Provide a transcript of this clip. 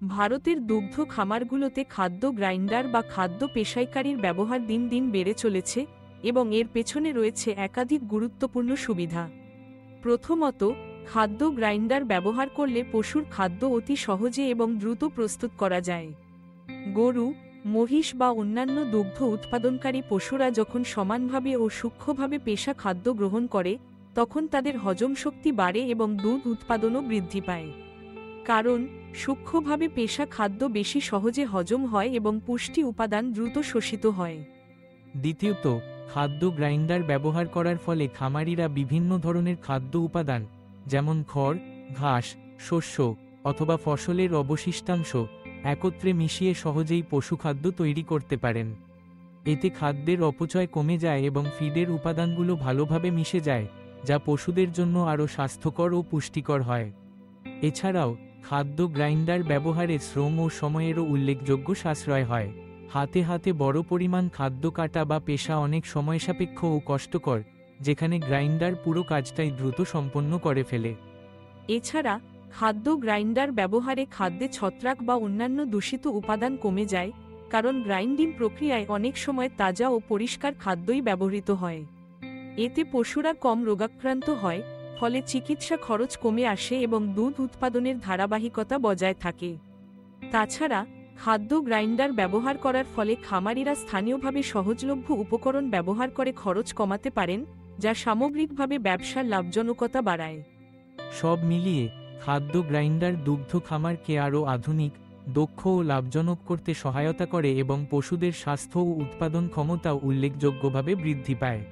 ভারতের দুগ্ধ খামারগুলোতে খাদ্য গ্রাইন্ডার বা খাদ্য পেশাইকারীর ব্যবহার দিন দিন বেড়ে চলেছে এবং এর পেছনে রয়েছে একাধিক গুরুত্বপূর্ণ সুবিধা। প্রথমত, খাদ্য গ্রাইন্ডার ব্যবহার করলে পশুর খাদ্য অতি সহজে এবং দ্রুত প্রস্তুত করা যায়। গরু, মহিষ বা অন্যান্য দুগ্ধ উৎপাদনকারী পশুরা যখন সমানভাবে ও সূক্ষ্মভাবে পেশা খাদ্য গ্রহণ করে, তখন তাদের হজম শক্তি বাড়ে এবং দুধ উৎপাদনও বৃদ্ধি পায়। কারণ সূক্ষ্মভাবে পেশা খাদ্য বেশি সহজে হজম হয় এবং পুষ্টি উপাদান দ্রুত শোষিত হয়। দ্বিতীয়ত, খাদ্য গ্রাইন্ডার ব্যবহার করার ফলে খামারিরা বিভিন্ন ধরনের খাদ্য উপাদান, যেমন খড়, ঘাস, শস্য অথবা ফসলের অবশিষ্টাংশ একত্রে মিশিয়ে সহজেই পশুখাদ্য তৈরি করতে পারেন। এতে খাদ্যের অপচয় কমে যায় এবং ফিডের উপাদানগুলো ভালোভাবে মিশে যায়, যা পশুদের জন্য আরও স্বাস্থ্যকর ও পুষ্টিকর হয়। এছাড়াও খাদ্য গ্রাইন্ডার ব্যবহারে শ্রম ও সময়েরও উল্লেখযোগ্য সাশ্রয় হয়। হাতে হাতে বড় পরিমাণ খাদ্য কাটা বা পেশা অনেক সময়সাপেক্ষ ও কষ্টকর, যেখানে গ্রাইন্ডার পুরো কাজটাই দ্রুত সম্পন্ন করে ফেলে। এছাড়া খাদ্য গ্রাইন্ডার ব্যবহারে খাদ্যে ছত্রাক বা অন্যান্য দূষিত উপাদান কমে যায়, কারণ গ্রাইন্ডিং প্রক্রিয়ায় অনেক সময় তাজা ও পরিষ্কার খাদ্যই ব্যবহৃত হয়। এতে পশুরা কম রোগাক্রান্ত হয়, ফলে চিকিৎসা খরচ কমে আসে এবং দুধ উৎপাদনের ধারাবাহিকতা বজায় থাকে। তাছাড়া খাদ্য গ্রাইন্ডার ব্যবহার করার ফলে খামারিরা স্থানীয়ভাবে সহজলভ্য উপকরণ ব্যবহার করে খরচ কমাতে পারেন, যা সামগ্রিকভাবে ব্যবসার লাভজনকতা বাড়ায়। সব মিলিয়ে খাদ্য গ্রাইন্ডার দুগ্ধ খামারকে আরও আধুনিক, দক্ষ ও লাভজনক করতে সহায়তা করে এবং পশুদের স্বাস্থ্য ও উৎপাদন ক্ষমতাও উল্লেখযোগ্যভাবে বৃদ্ধি পায়।